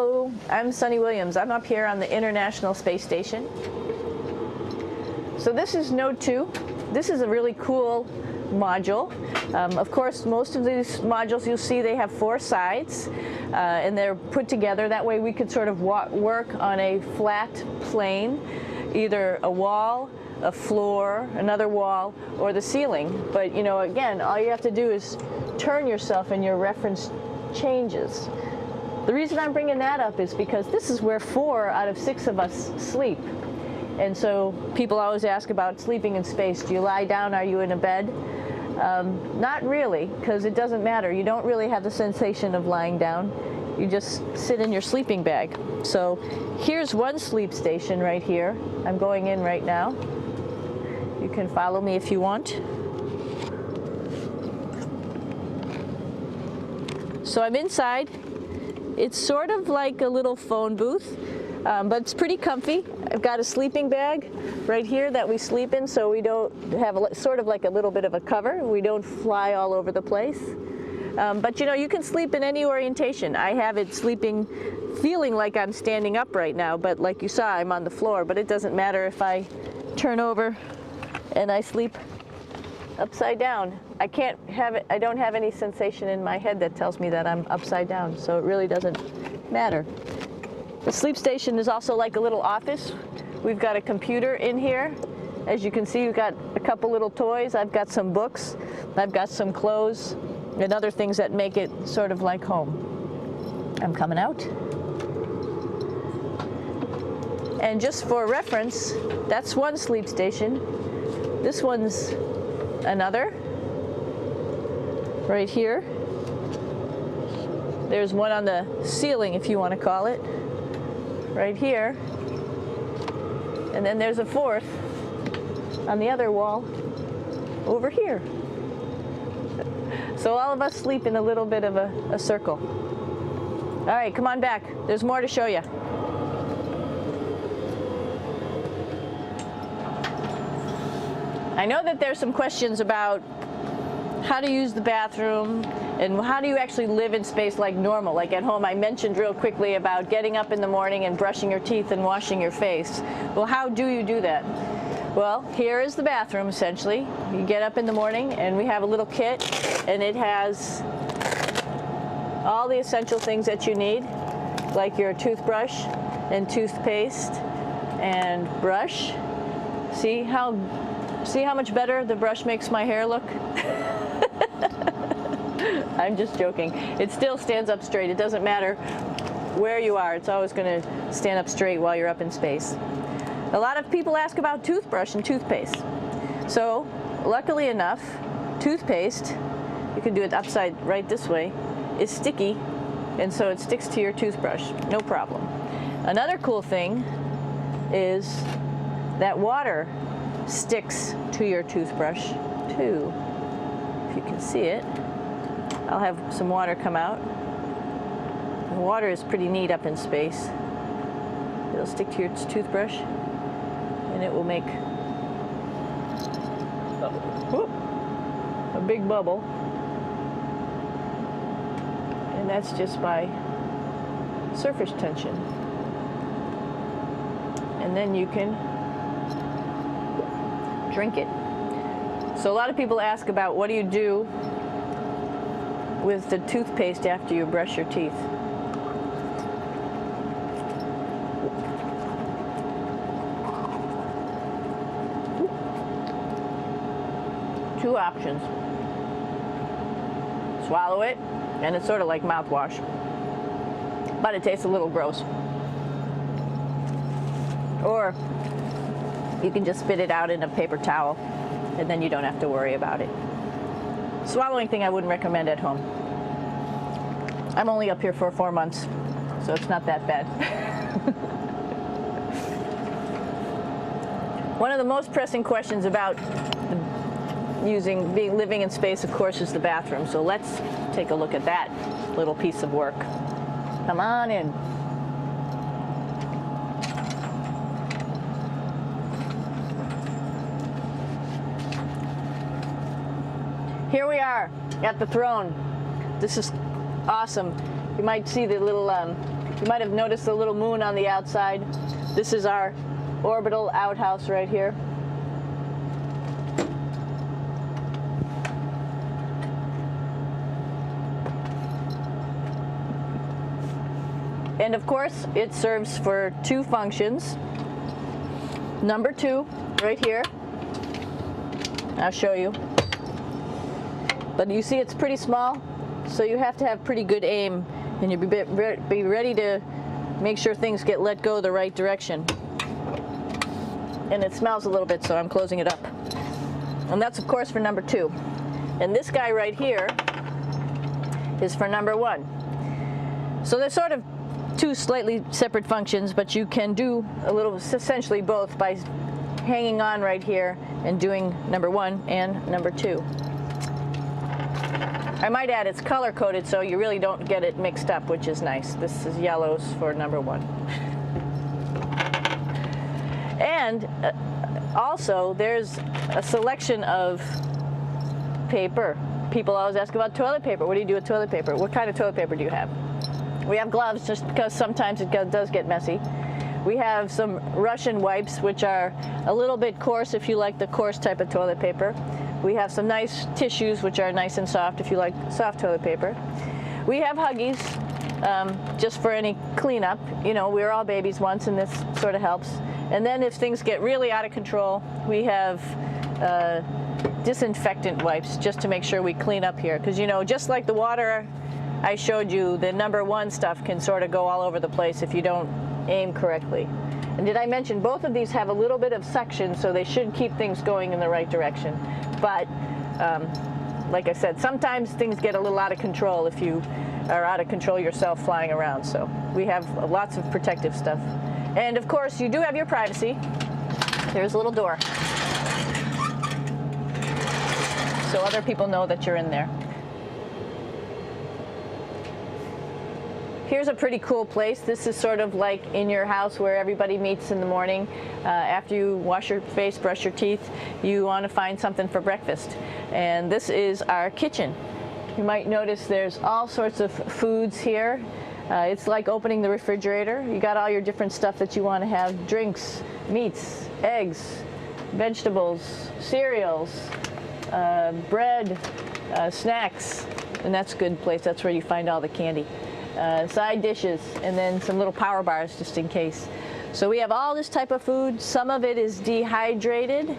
Hello, I'm Sunny Williams. I'm up here on the International Space Station. So this is Node 2. This is a really cool module. Of course, most of these modules you'll see they have 4 sides and they're put together. That way we could sort of work on a flat plane, either a wall, a floor, another wall, or the ceiling. But you know, again, all you have to do is turn yourself and your reference changes. The reason I'm bringing that up is because this is where 4 out of 6 of us sleep. And so people always ask about sleeping in space. Do you lie down? Are you in a bed? Not really, because it doesn't matter. You don't really have the sensation of lying down. You just sit in your sleeping bag. So here's one sleep station right here. I'm going in right now. You can follow me if you want. So I'm inside. It's sort of like a little phone booth, but it's pretty comfy. I've got a sleeping bag right here that we sleep in, so we don't have sort of like a little bit of a cover. We don't fly all over the place. But you know, you can sleep in any orientation. I have it sleeping, feeling like I'm standing up right now, but like you saw, I'm on the floor. But it doesn't matter if I turn over and I sleep upside down. I can't have it, I don't have any sensation in my head that tells me that I'm upside down, so it really doesn't matter. The sleep station is also like a little office. We've got a computer in here. As you can see, we've got a couple little toys. I've got some books. I've got some clothes and other things that make it sort of like home. I'm coming out. And just for reference, that's one sleep station. This one's another, right here. There's one on the ceiling, if you want to call it, right here. And then there's a 4th on the other wall over here. So all of us sleep in a little bit of a circle. All right, come on back. There's more to show you. I know that there's some questions about how to use the bathroom and how do you actually live in space like normal, like at home. I mentioned real quickly about getting up in the morning and brushing your teeth and washing your face. Well, how do you do that? Well, here is the bathroom essentially. You get up in the morning and we have a little kit and it has all the essential things that you need, like your toothbrush and toothpaste and brush. See how much better the brush makes my hair look? I'm just joking. It still stands up straight. It doesn't matter where you are. It's always going to stand up straight while you're up in space. A lot of people ask about toothbrush and toothpaste. So, luckily enough, toothpaste, you can do it upside right this way, is sticky, and so it sticks to your toothbrush. No problem. Another cool thing is that water sticks to your toothbrush too. If you can see it, I'll have some water come out. The water is pretty neat up in space. It'll stick to your toothbrush and it will make a big bubble, and that's just by surface tension. And then you can drink it. So a lot of people ask about what do you do with the toothpaste after you brush your teeth. Two options. Swallow it, and it's sort of like mouthwash, but it tastes a little gross. Or you can just spit it out in a paper towel, and then you don't have to worry about it. Swallowing thing I wouldn't recommend at home. I'm only up here for 4 months, so it's not that bad. One of the most pressing questions about living in space, of course, is the bathroom. So let's take a look at that little piece of work. Come on in. Here we are at the throne. This is awesome. You might see the little You might have noticed the little moon on the outside. This is our orbital outhouse right here. And of course, it serves for two functions. Number two, right here. I'll show you. But you see it's pretty small, so you have to have pretty good aim, and you'll be ready to make sure things get let go the right direction. And it smells a little bit, so I'm closing it up. And that's, of course, for number two. And this guy right here is for number one. So they're sort of two slightly separate functions, but you can do a little, essentially both, by hanging on right here and doing number one and number two. I might add it's color coded, so you really don't get it mixed up, which is nice. This is yellows for number one. And also there's a selection of paper. People always ask about toilet paper. What do you do with toilet paper? What kind of toilet paper do you have? We have gloves, just because sometimes it does get messy. We have some Russian wipes, which are a little bit coarse if you like the coarse type of toilet paper. We have some nice tissues, which are nice and soft if you like soft toilet paper. We have Huggies, just for any cleanup. You know, we were all babies once, and this sort of helps. And then if things get really out of control, we have disinfectant wipes, just to make sure we clean up here. Because, you know, just like the water I showed you, the number one stuff can sort of go all over the place if you don't aim correctly. And did I mention both of these have a little bit of suction, so they should keep things going in the right direction. But like I said, sometimes things get a little out of control if you are out of control yourself flying around. So we have lots of protective stuff. And of course, you do have your privacy. There's a little door, so other people know that you're in there. Here's a pretty cool place. This is sort of like in your house where everybody meets in the morning. After you wash your face, brush your teeth, you want to find something for breakfast. And this is our kitchen. You might notice there's all sorts of foods here. It's like opening the refrigerator. You got all your different stuff that you want to have: drinks, meats, eggs, vegetables, cereals, bread, snacks. And that's a good place. That's where you find all the candy. Side dishes, and then some little power bars just in case. So we have all this type of food. Some of it is dehydrated,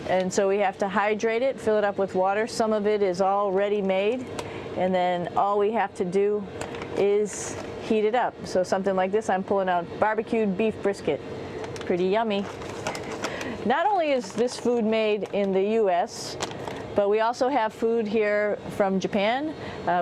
and so we have to hydrate it, fill it up with water. Some of it is already made, and then all we have to do is heat it up. So something like this, I'm pulling out barbecued beef brisket. Pretty yummy. Not only is this food made in the US, but we also have food here from Japan.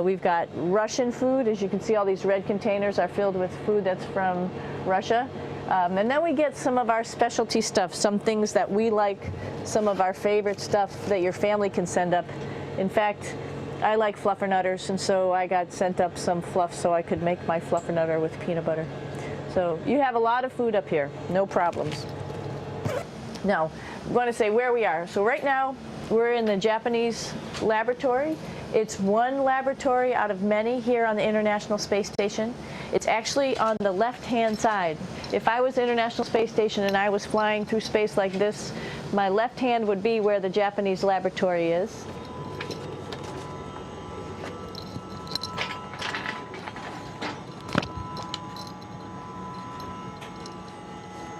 We've got Russian food. As you can see, all these red containers are filled with food that's from Russia. And then we get some of our specialty stuff, some things that we like, some of our favorite stuff that your family can send up. In fact, I like fluffernutters, and so I got sent up some fluff so I could make my fluffernutter with peanut butter. So you have a lot of food up here, no problems. Now, I'm going to say where we are. So right now, we're in the Japanese laboratory. It's one laboratory out of many here on the International Space Station. It's actually on the left-hand side. If I was International Space Station and I was flying through space like this, my left hand would be where the Japanese laboratory is.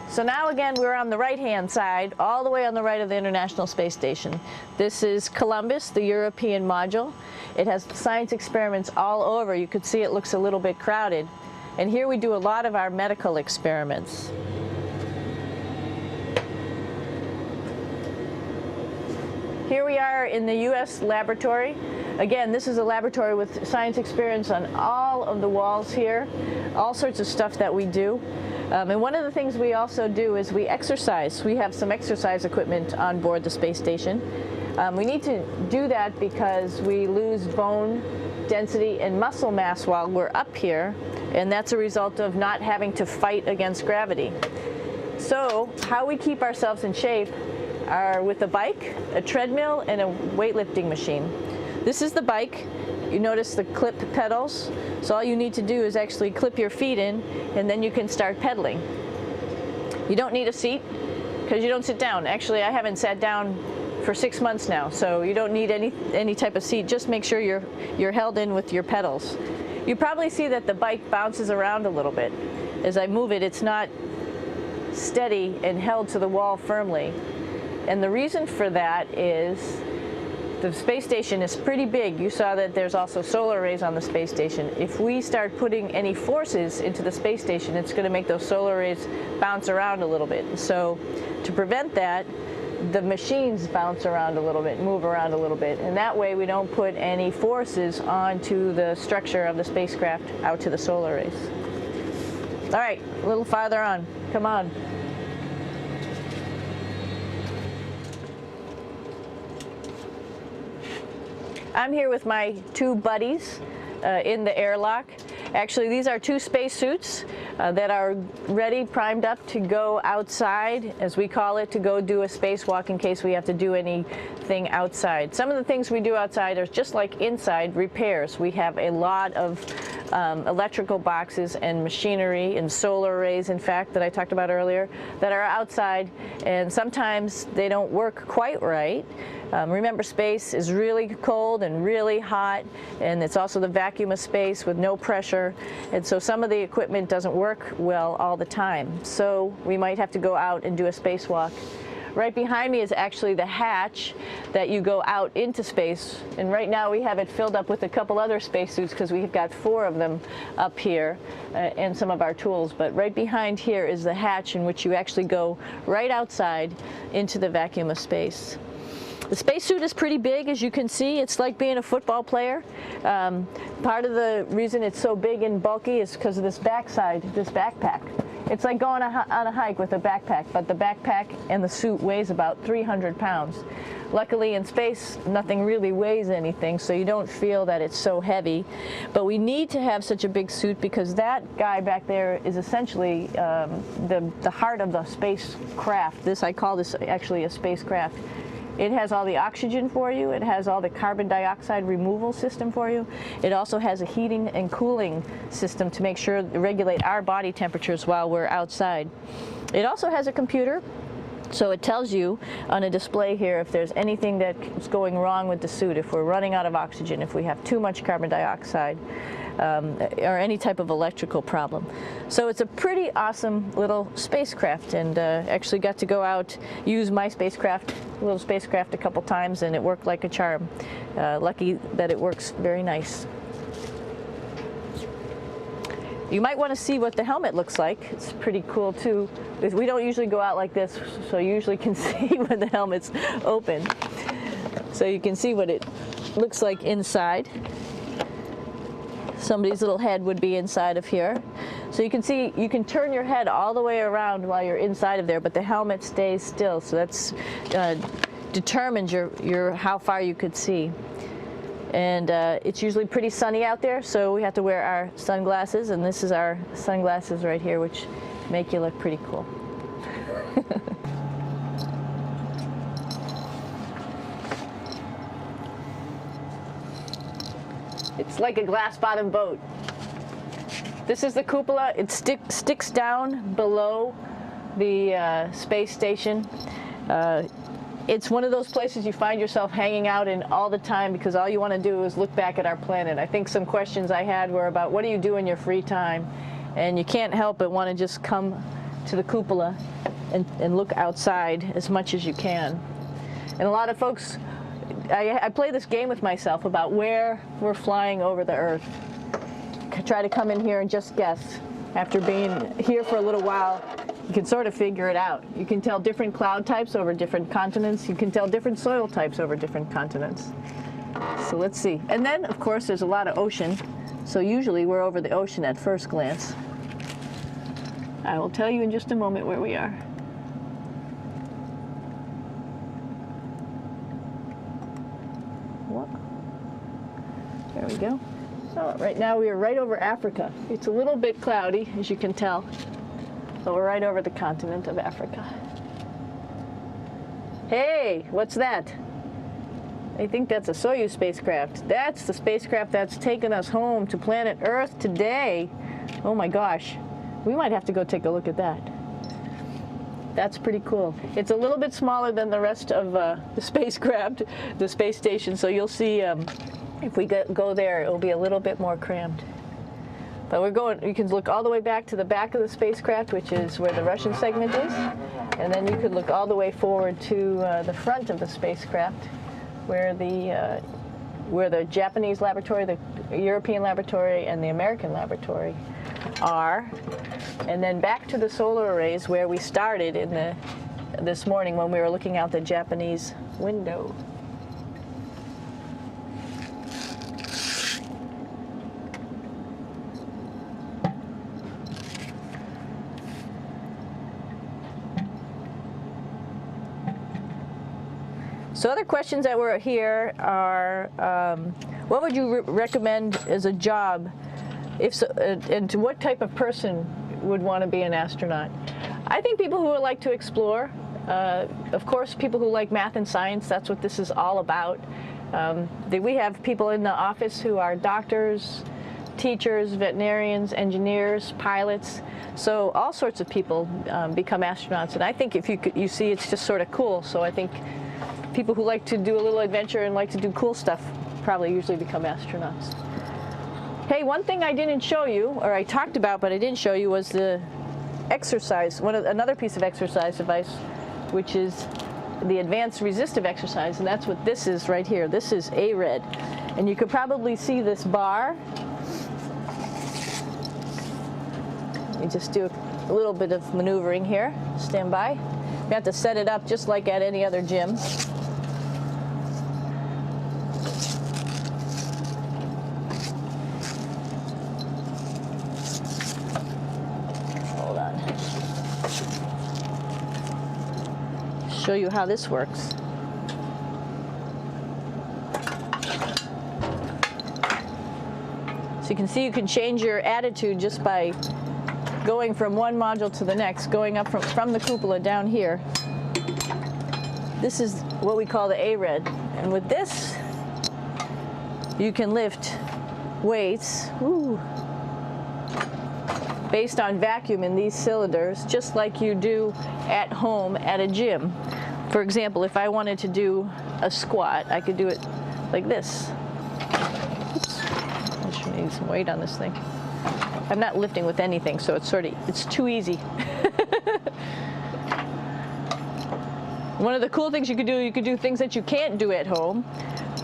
So now again, we're on the right-hand side, all the way on the right of the International Space Station. This is Columbus, the European module. It has science experiments all over. You could see it looks a little bit crowded. And here we do a lot of our medical experiments. Here we are in the US laboratory. Again, this is a laboratory with science experiments on all of the walls here, all sorts of stuff that we do. And one of the things we also do is we exercise. We have some exercise equipment on board the space station. We need to do that because we lose bone density and muscle mass while we're up here, and that's a result of not having to fight against gravity. So how we keep ourselves in shape are with a bike, a treadmill, and a weightlifting machine. This is the bike. You notice the clip pedals? So all you need to do is actually clip your feet in, and then you can start pedaling. You don't need a seat because you don't sit down. Actually, I haven't sat down for 6 months now, so you don't need any type of seat. Just make sure you're held in with your pedals. You probably see that the bike bounces around a little bit. As I move it, it's not steady and held to the wall firmly. And the reason for that is the space station is pretty big. You saw that there's also solar arrays on the space station. If we start putting any forces into the space station, it's going to make those solar arrays bounce around a little bit. So to prevent that, the machines bounce around a little bit, move around a little bit, and that way we don't put any forces onto the structure of the spacecraft out to the solar arrays. All right, a little farther on. Come on. I'm here with my two buddies in the airlock. Actually, these are two spacesuits that are ready, primed up to go outside, as we call it, to go do a spacewalk in case we have to do anything outside. Some of the things we do outside are just like inside, repairs. We have a lot of electrical boxes and machinery and solar arrays, in fact, that I talked about earlier, that are outside, and sometimes they don't work quite right. Remember, space is really cold and really hot, and it's also the vacuum of space with no pressure, and so some of the equipment doesn't work well all the time. So we might have to go out and do a spacewalk. Right behind me is actually the hatch that you go out into space, and right now we have it filled up with a couple other spacesuits because we've got 4 of them up here and some of our tools. But right behind here is the hatch in which you actually go right outside into the vacuum of space. The spacesuit is pretty big, as you can see. It's like being a football player. Part of the reason it's so big and bulky is because of this backside, this backpack. It's like going on a hike with a backpack, but the backpack and the suit weighs about 300 pounds. Luckily in space, nothing really weighs anything, so you don't feel that it's so heavy. But we need to have such a big suit because that guy back there is essentially the heart of the spacecraft. I call this actually a spacecraft. It has all the oxygen for you. It has all the carbon dioxide removal system for you. It also has a heating and cooling system to make sure to regulate our body temperatures while we're outside. It also has a computer, so it tells you on a display here if there's anything that's going wrong with the suit, if we're running out of oxygen, if we have too much carbon dioxide, or any type of electrical problem. So it's a pretty awesome little spacecraft, and actually got to go out, use my little spacecraft a couple times, and it worked like a charm. Lucky that it works very nice. You might want to see what the helmet looks like. It's pretty cool too. We don't usually go out like this, so you usually can see when the helmet's open. So you can see what it looks like inside. Somebody's little head would be inside of here. So you can see, you can turn your head all the way around while you're inside of there, but the helmet stays still. So that's determines how far you could see. And it's usually pretty sunny out there, so we have to wear our sunglasses, and this is our sunglasses right here, which make you look pretty cool. It's like a glass-bottom boat. This is the cupola. It sticks down below the space station. It's one of those places you find yourself hanging out in all the time because all you want to do is look back at our planet. I think some questions I had were about what do you do in your free time? And you can't help but want to just come to the cupola and look outside as much as you can. And a lot of folks, I play this game with myself about where we're flying over the Earth. Try to come in here and just guess. After being here for a little while, you can sort of figure it out. You can tell different cloud types over different continents. You can tell different soil types over different continents. So let's see. And then, of course, there's a lot of ocean. So usually we're over the ocean at first glance. I will tell you in just a moment where we are. There we go. So right now we are right over Africa. It's a little bit cloudy, as you can tell, but we're right over the continent of Africa. Hey, what's that? I think that's a Soyuz spacecraft. That's the spacecraft that's taken us home to planet Earth today. Oh my gosh. We might have to go take a look at that. That's pretty cool. It's a little bit smaller than the rest of the spacecraft, the space station, so you'll see if we go there, it'll be a little bit more crammed. But we're going, you can look all the way back to the back of the spacecraft, which is where the Russian segment is, and then you could look all the way forward to the front of the spacecraft, where the Japanese laboratory, the European laboratory, and the American laboratory are, and then back to the solar arrays where we started in this morning when we were looking out the Japanese window. So other questions that were here are, what would you recommend as a job, and to what type of person would want to be an astronaut? I think people who would like to explore, of course people who like math and science, that's what this is all about. We have people in the office who are doctors, teachers, veterinarians, engineers, pilots, so all sorts of people become astronauts, and I think if you see it's just sort of cool, so I think people who like to do a little adventure and like to do cool stuff probably usually become astronauts. Hey, one thing I didn't show you, or I talked about but I didn't show you, was the exercise, another piece of exercise device, which is the advanced resistive exercise, and that's what this is right here. This is ARED, and you could probably see this bar. Let me just do a little bit of maneuvering here. Stand by. You have to set it up just like at any other gym. Show you how this works. So you can see you can change your attitude just by going from one module to the next, going up from the cupola down here. This is what we call the ARED, and with this you can lift weights based on vacuum in these cylinders, just like you do at home at a gym. For example, if I wanted to do a squat, I could do it like this. Oops. I should need some weight on this thing. I'm not lifting with anything, so it's too easy. One of the cool things you could do things that you can't do at home.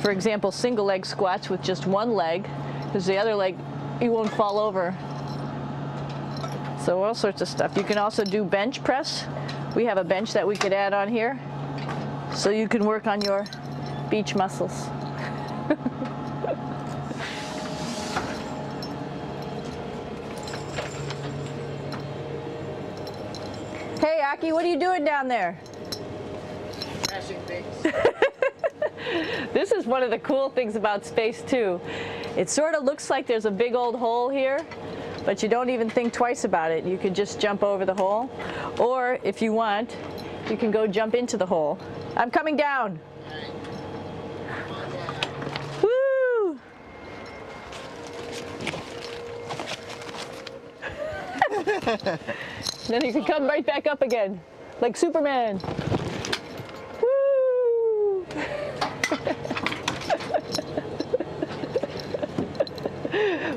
For example, single leg squats with just one leg, because the other leg, you won't fall over. So all sorts of stuff. You can also do bench press. We have a bench that we could add on here, so you can work on your beach muscles. Hey, Aki, what are you doing down there? Crashing things. This is one of the cool things about space, too. It sort of looks like there's a big old hole here, but you don't even think twice about it. You can just jump over the hole, or if you want, you can go jump into the hole. I'm coming down. Woo! Then you can come right back up again, like Superman. Woo!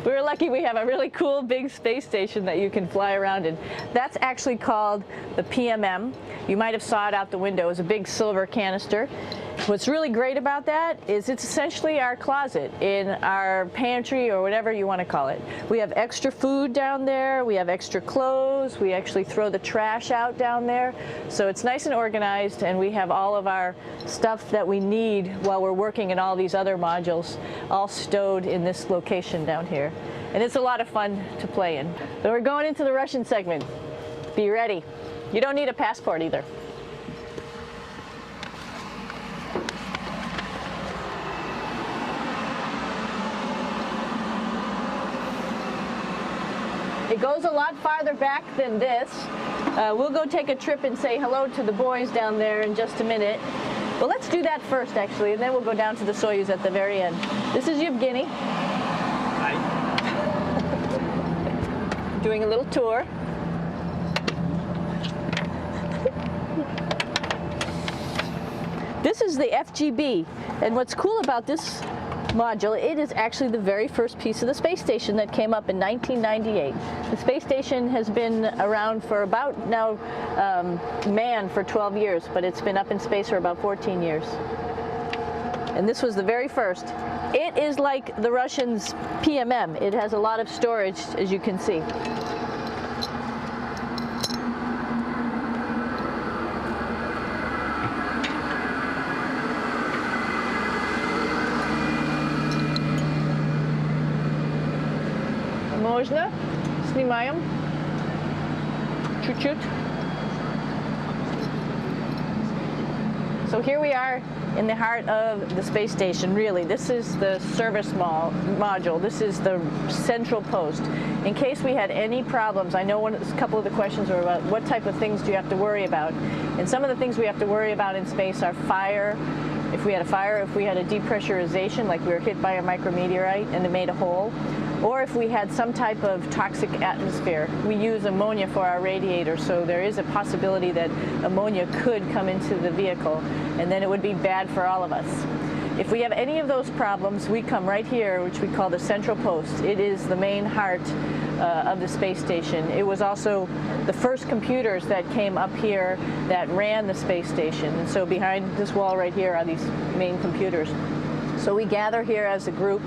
We're lucky we have a really cool big space station that you can fly around in. That's actually called the PMM. You might have saw it out the window. It's a big silver canister. What's really great about that is it's essentially our closet in our pantry, or whatever you want to call it. We have extra food down there, we have extra clothes, we actually throw the trash out down there. So it's nice and organized, and we have all of our stuff that we need while we're working in all these other modules all stowed in this location down here. And it's a lot of fun to play in. So we're going into the Russian segment. Be ready. You don't need a passport either. It goes a lot farther back than this. We'll go take a trip and say hello to the boys down there in just a minute. Well, let's do that first, actually, and then we'll go down to the Soyuz at the very end. This is Yevgeny. Hi. Doing a little tour. This is the FGB, and what's cool about this module, it is actually the very first piece of the space station that came up in 1998. The space station has been around for about now manned for 12 years, but it's been up in space for about 14 years. And this was the very first. It is like the Russians' PMM. It has a lot of storage, as you can see. Можно? Снимаем. Чуть-чуть. So here we are in the heart of the space station, really. This is the service module. This is the central post. In case we had any problems, I know a couple of the questions were about what type of things do you have to worry about. And some of the things we have to worry about in space are fire. If we had a fire, if we had a depressurization, like we were hit by a micrometeorite and it made a hole, or if we had some type of toxic atmosphere. We use ammonia for our radiator, so there is a possibility that ammonia could come into the vehicle, and then it would be bad for all of us. If we have any of those problems, we come right here, which we call the central post. It is the main heart of the space station. It was also the first computers that came up here that ran the space station, and so behind this wall right here are these main computers. So we gather here as a group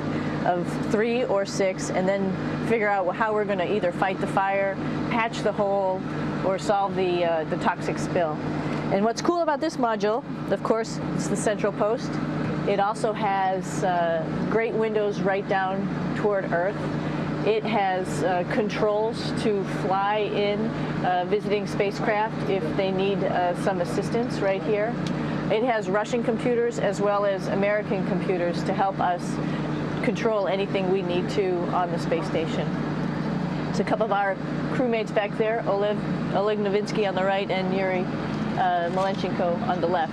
of 3 or 6 and then figure out how we're going to either fight the fire, patch the hole, or solve the toxic spill. And what's cool about this module, of course, it's the central post. It also has great windows right down toward Earth. It has controls to fly in visiting spacecraft if they need some assistance right here. It has Russian computers as well as American computers to help us control anything we need to on the space station. It's a couple of our crewmates back there, Oleg Novinsky on the right and Yuri Malenchenko on the left.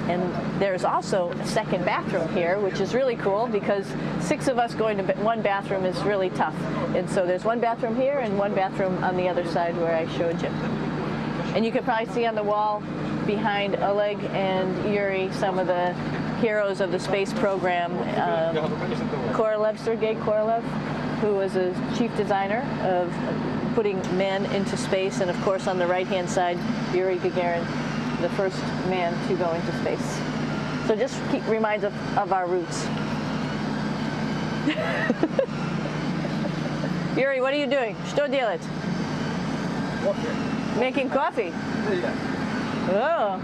And there's also a second bathroom here, which is really cool because 6 of us going to one bathroom is really tough. And so there's one bathroom here and one bathroom on the other side where I showed you. And you can probably see on the wall behind Oleg and Yuri some of the heroes of the space program. Sergei Korolev, who was a chief designer of putting men into space, and of course on the right-hand side, Yuri Gagarin, the first man to go into space. So just reminds us of our roots. Yuri, what are you doing? Что делать? Coffee. Making coffee? Yeah. Oh.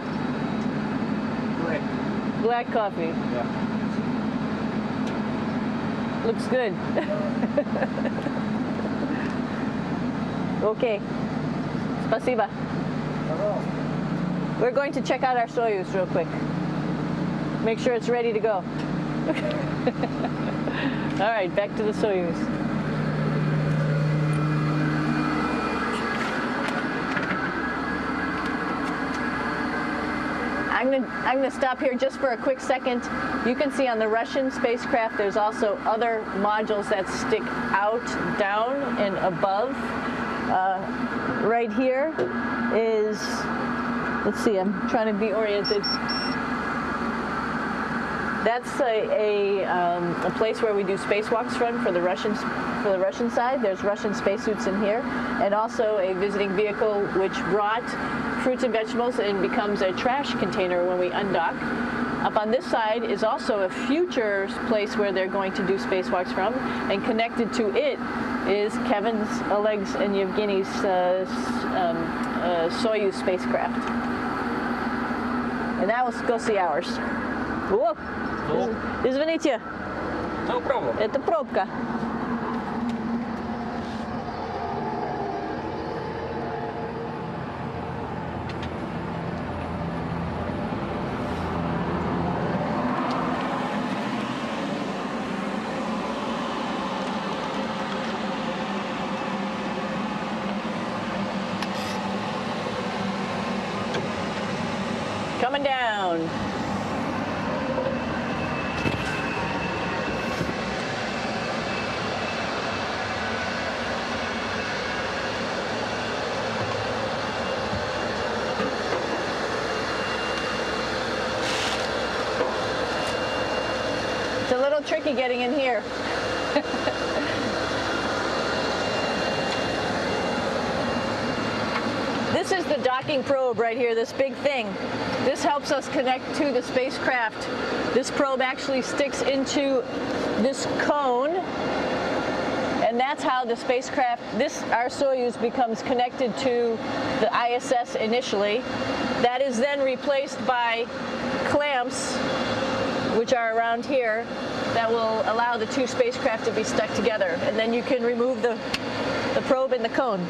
Black coffee. Yeah. Looks good. Okay. Спасибо. We're going to check out our Soyuz real quick. Make sure it's ready to go. All right, back to the Soyuz. I'm going to stop here just for a quick second. You can see on the Russian spacecraft there's also other modules that stick out, down, and above. Right here is, let's see, I'm trying to be oriented. That's a place where we do spacewalks from for the Russian side. There's Russian spacesuits in here, and also a visiting vehicle which brought fruits and vegetables and becomes a trash container when we undock. Up on this side is also a future place where they're going to do spacewalks from, and connected to it is Kevin's, Oleg's, and Yevgeny's Soyuz spacecraft. And now let's go see ours. Whoa! Извините. No problem. Это пробка. Coming down. little tricky getting in here. This is the docking probe right here, this big thing. This helps us connect to the spacecraft. This probe actually sticks into this cone, and that's how the spacecraft, our Soyuz, becomes connected to the ISS initially. That is then replaced by clamps, which are around here, that will allow the two spacecraft to be stuck together. And then you can remove the probe and the cone.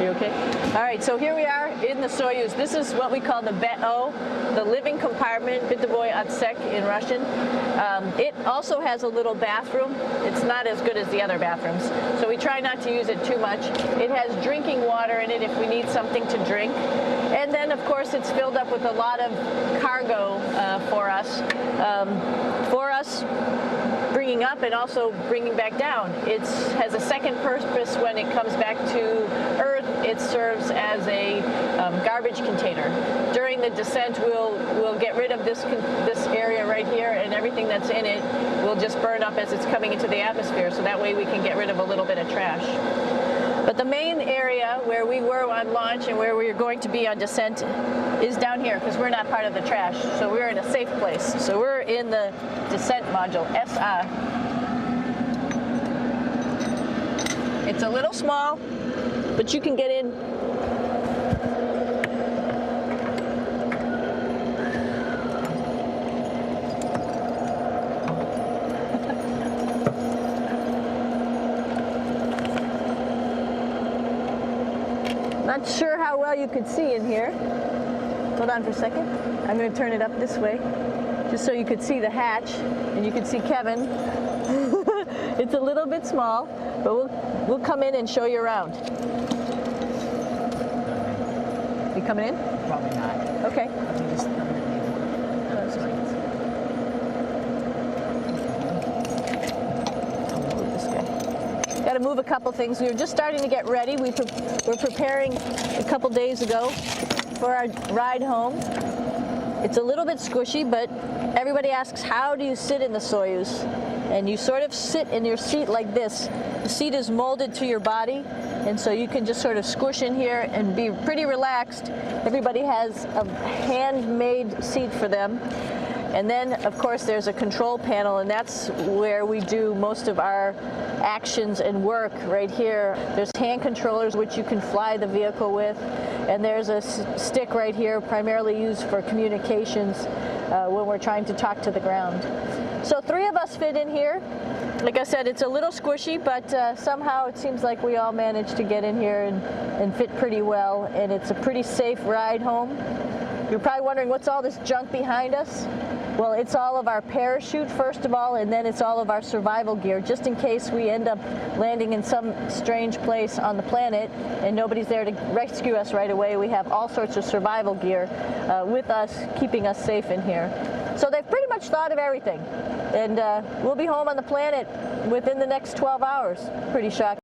You okay? All right, so here we are in the Soyuz. This is what we call the BEO, the living compartment, bytovoy otsek in Russian. It also has a little bathroom. It's not as good as the other bathrooms, so we try not to use it too much. It has drinking water in it if we need something to drink. And then, of course, it's filled up with a lot of cargo for us. Bringing up and also bringing back down. It has a second purpose when it comes back to Earth. It serves as a garbage container. During the descent, we'll get rid of this area right here, and everything that's in it will just burn up as it's coming into the atmosphere, so that way we can get rid of a little bit of trash. But the main area where we were on launch and where we're going to be on descent is down here, because we're not part of the trash. So we're in a safe place. So we're in the descent module, SA. It's a little small, but you can get in. Not sure how well you could see in here. Hold on for a second. I'm going to turn it up this way, just so you could see the hatch and you could see Kevin. It's a little bit small, but we'll come in and show you around. You coming in? Probably not. Okay. Got to move a couple things. We were just starting to get ready. We're preparing a couple days ago for our ride home. It's a little bit squishy, but everybody asks, how do you sit in the Soyuz? And you sort of sit in your seat like this. The seat is molded to your body, and so you can just sort of squish in here and be pretty relaxed. Everybody has a handmade seat for them. And then, of course, there's a control panel, and that's where we do most of our actions and work right here. There's hand controllers which you can fly the vehicle with, and there's a stick right here primarily used for communications when we're trying to talk to the ground. So 3 of us fit in here. Like I said, it's a little squishy, but somehow it seems like we all managed to get in here and fit pretty well, and it's a pretty safe ride home. You're probably wondering, what's all this junk behind us? Well, it's all of our parachute, first of all, and then it's all of our survival gear, just in case we end up landing in some strange place on the planet and nobody's there to rescue us right away. We have all sorts of survival gear with us, keeping us safe in here. So they've pretty much thought of everything. And we'll be home on the planet within the next 12 hours. Pretty shocking.